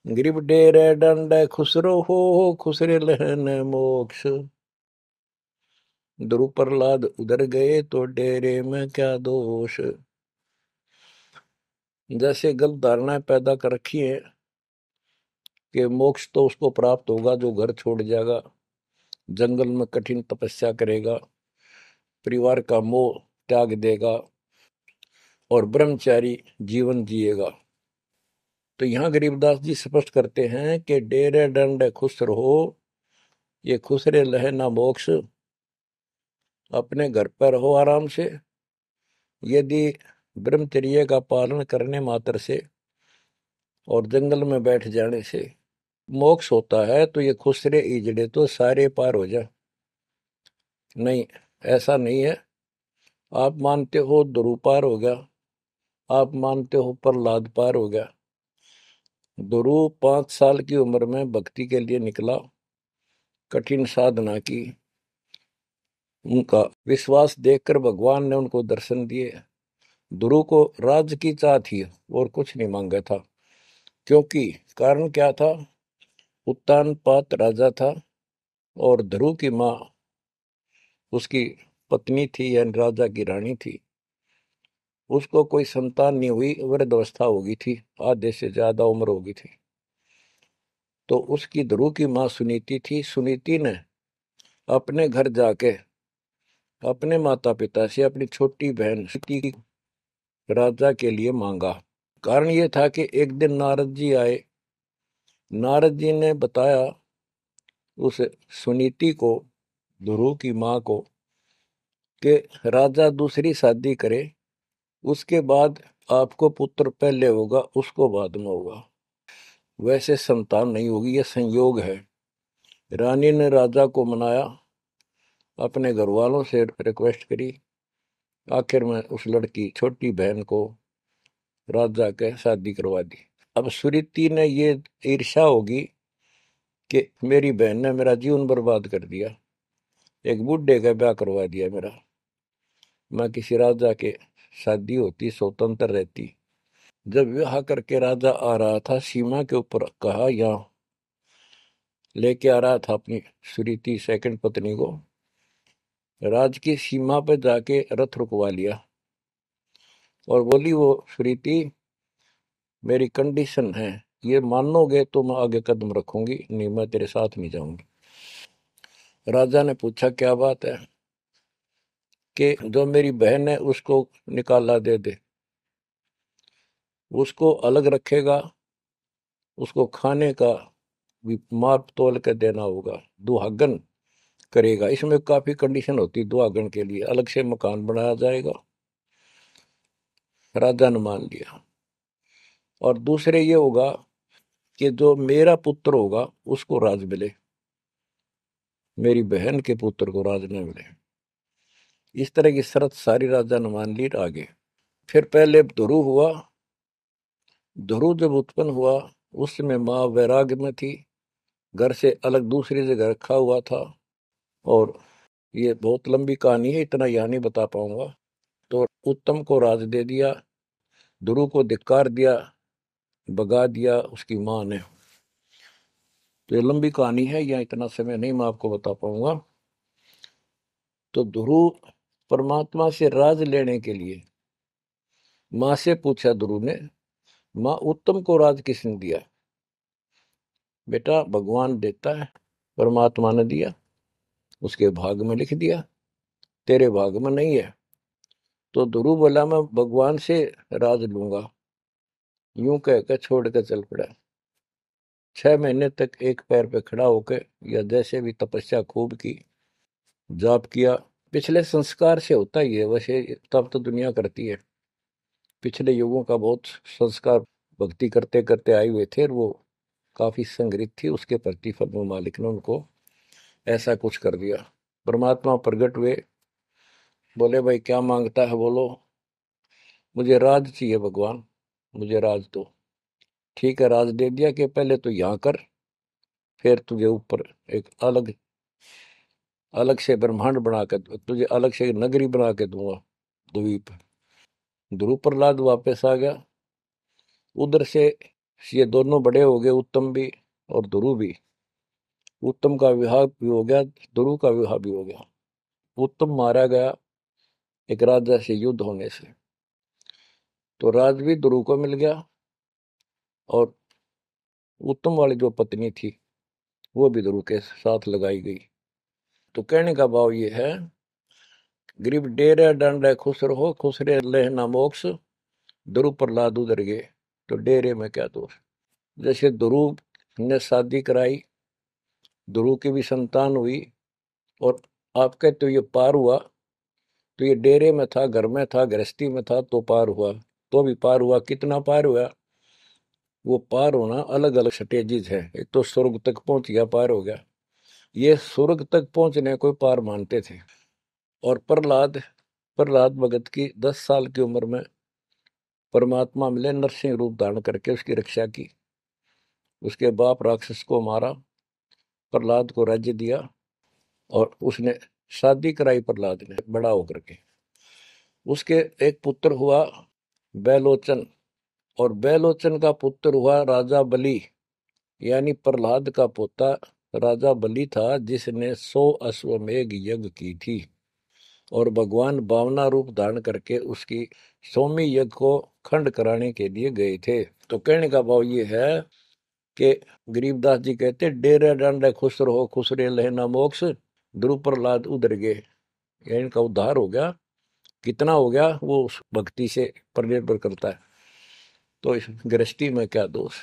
ग्रीब डेरे डंड खुसरो हो खुसरे लहन मोक्ष। ध्रुव प्रहलाद उधर गए तो डेरे में क्या दोष। जैसे गलत धारणाएं पैदा कर रखी है कि मोक्ष तो उसको प्राप्त होगा जो घर छोड़ जाएगा, जंगल में कठिन तपस्या करेगा, परिवार का मोह त्याग देगा और ब्रह्मचारी जीवन जिएगा। तो यहाँ गरीबदास जी स्पष्ट करते हैं कि डेरे डंड खुश रहो, ये खुश रे लहे ना मोक्ष। अपने घर पर रहो आराम से। यदि ब्रह्मचर्य का पालन करने मात्र से और जंगल में बैठ जाने से मोक्ष होता है तो ये खुसरे इजड़े तो सारे पार हो जा। नहीं, ऐसा नहीं है। आप मानते हो ध्रुव पार हो गया, आप मानते हो प्रहलाद पार हो गया। ध्रुव 5 साल की उम्र में भक्ति के लिए निकला, कठिन साधना की, उनका विश्वास देखकर भगवान ने उनको दर्शन दिए। ध्रुव को राज की चाह थी और कुछ नहीं मांगा था। क्योंकि कारण क्या था? उत्तानपाद राजा था और ध्रुव की माँ उसकी पत्नी थी यानी राजा की रानी थी। उसको कोई संतान नहीं हुई, वृद्धावस्था हो गई थी, आधे से ज्यादा उम्र हो गई थी। तो उसकी ध्रुव की माँ सुनीति थी। सुनीति ने अपने घर जाके अपने माता पिता से अपनी छोटी बहन सुनीति राजा के लिए मांगा। कारण ये था कि एक दिन नारद जी आए। नारद जी ने बताया उस सुनीति को, ध्रुव की माँ को, कि राजा दूसरी शादी करे, उसके बाद आपको पुत्र पहले होगा, उसको बाद में होगा। वैसे संतान नहीं होगी, यह संयोग है। रानी ने राजा को मनाया, अपने घर वालों से रिक्वेस्ट करी। आखिर में उस लड़की छोटी बहन को राजा के शादी करवा दी। अब सुरीति ने ये ईर्ष्या होगी कि मेरी बहन ने मेरा जीवन बर्बाद कर दिया, एक बूढ़े का ब्याह करवा दिया मेरा। मैं किसी राजा के शादी होती, स्वतंत्र रहती। जब विवाह करके राजा आ रहा था, सीमा के ऊपर कहा, यहाँ लेके आ रहा था अपनी सुरीति सेकंड पत्नी को, राज की सीमा पे जाके रथ रुकवा लिया और बोली, वो सुरीति मेरी कंडीशन है, ये मानोगे तो मैं आगे कदम रखूंगी, नहीं मैं तेरे साथ नहीं जाऊंगी। राजा ने पूछा क्या बात है? कि जो मेरी बहन है उसको निकाला दे दे, उसको अलग रखेगा, उसको खाने का भी माप तोल के देना होगा, दुहागन करेगा। इसमें काफी कंडीशन होती, दुहागन के लिए अलग से मकान बनाया जाएगा। राजा ने मान लिया। और दूसरे ये होगा कि जो मेरा पुत्र होगा उसको राज मिले, मेरी बहन के पुत्र को राज न मिले। इस तरह की शर्त सारी राजा ने मान ली। आगे फिर पहले ध्रुव हुआ। ध्रुव जब उत्पन्न हुआ उस समय माँ वैराग्य में थी, घर से अलग दूसरी जगह रखा हुआ था। और ये बहुत लंबी कहानी है, इतना यहाँ नहीं बता पाऊंगा। तो उत्तम को राज दे दिया, ध्रुव को धिक्कार दिया, भगा दिया उसकी माँ ने। तो ये लंबी कहानी है, यहाँ इतना समय नहीं मैं आपको बता पाऊंगा। तो ध्रुव परमात्मा से राज लेने के लिए माँ से पूछा ध्रुव ने, माँ उत्तम को राज किसने दिया? बेटा भगवान देता है, परमात्मा ने दिया, उसके भाग में लिख दिया, तेरे भाग में नहीं है। तो ध्रुव बोला मैं भगवान से राज लूंगा। यूं कहकर छोड़ कर चल पड़ा। 6 महीने तक एक पैर पे खड़ा होकर या जैसे भी तपस्या खूब की, जाप किया। पिछले संस्कार से होता ही है, वैसे तब तो दुनिया करती है। पिछले युगों का बहुत संस्कार भक्ति करते करते आए हुए थे और वो काफी संग्रहित थी, उसके प्रतिफल में मालिक ने उनको ऐसा कुछ कर दिया। परमात्मा प्रकट हुए, बोले भाई क्या मांगता है बोलो। मुझे राज चाहिए भगवान, मुझे राज दो। ठीक है, राज दे दिया कि पहले तो यहाँ कर, फिर तुझे ऊपर एक अलग अलग से ब्रह्मांड बना के, तुझे अलग से नगरी बना के दूंगा, द्वीप। ध्रुव प्रहलाद वापस आ गया। उधर से ये दोनों बड़े हो गए, उत्तम भी और ध्रुव भी। उत्तम का विवाह भी हो गया, ध्रुव का विवाह भी हो गया। उत्तम मारा गया एक राजा से युद्ध होने से, तो राज भी ध्रुव को मिल गया, और उत्तम वाली जो पत्नी थी वो भी ध्रुव के साथ लगाई गई। तो कहने का भाव ये है, गरीब डेरे डंडे खुश रहो, खुश रे लेना मोक्ष, ध्रुव प्रहलाद उधर गए। तो डेरे में क्या दोष। जैसे ध्रुव ने शादी कराई, ध्रुव की भी संतान हुई, और आपके तो ये पार हुआ, तो ये डेरे में था, घर में था, गृहस्थी में था, तो पार हुआ। तो भी पार हुआ, कितना पार हुआ। वो पार होना अलग अलग स्टेजेज है। एक तो स्वर्ग तक पहुंच गया, पार हो गया। ये स्वर्ग तक पहुंचने को पार मानते थे। और प्रहलाद, प्रहलाद भगत की 10 साल की उम्र में परमात्मा मिले, नरसिंह रूप धारण करके उसकी रक्षा की। उसके बाप राक्षस को मारा, प्रहलाद को राज्य दिया, और उसने शादी कराई प्रहलाद ने बड़ा होकर के। उसके एक पुत्र हुआ बैलोचन, और बैलोचन का पुत्र हुआ राजा बलि, यानी प्रहलाद का पोता राजा बलि था, जिसने 100 अश्वमेघ यज्ञ की थी। और भगवान बावना रूप धारण करके उसकी 100वीं यज्ञ को खंड कराने के लिए गए थे। तो कहने का भाव ये है कि गरीबदास जी कहते, डेरे डांडे खुश रहो, खुश रे लहना मोक्ष, ध्रुव प्रहलाद उधर गए। इनका उद्धार हो गया। कितना हो गया वो उस भक्ति से पर निर्भर करता है। तो इस गृहस्थी में क्या दोष।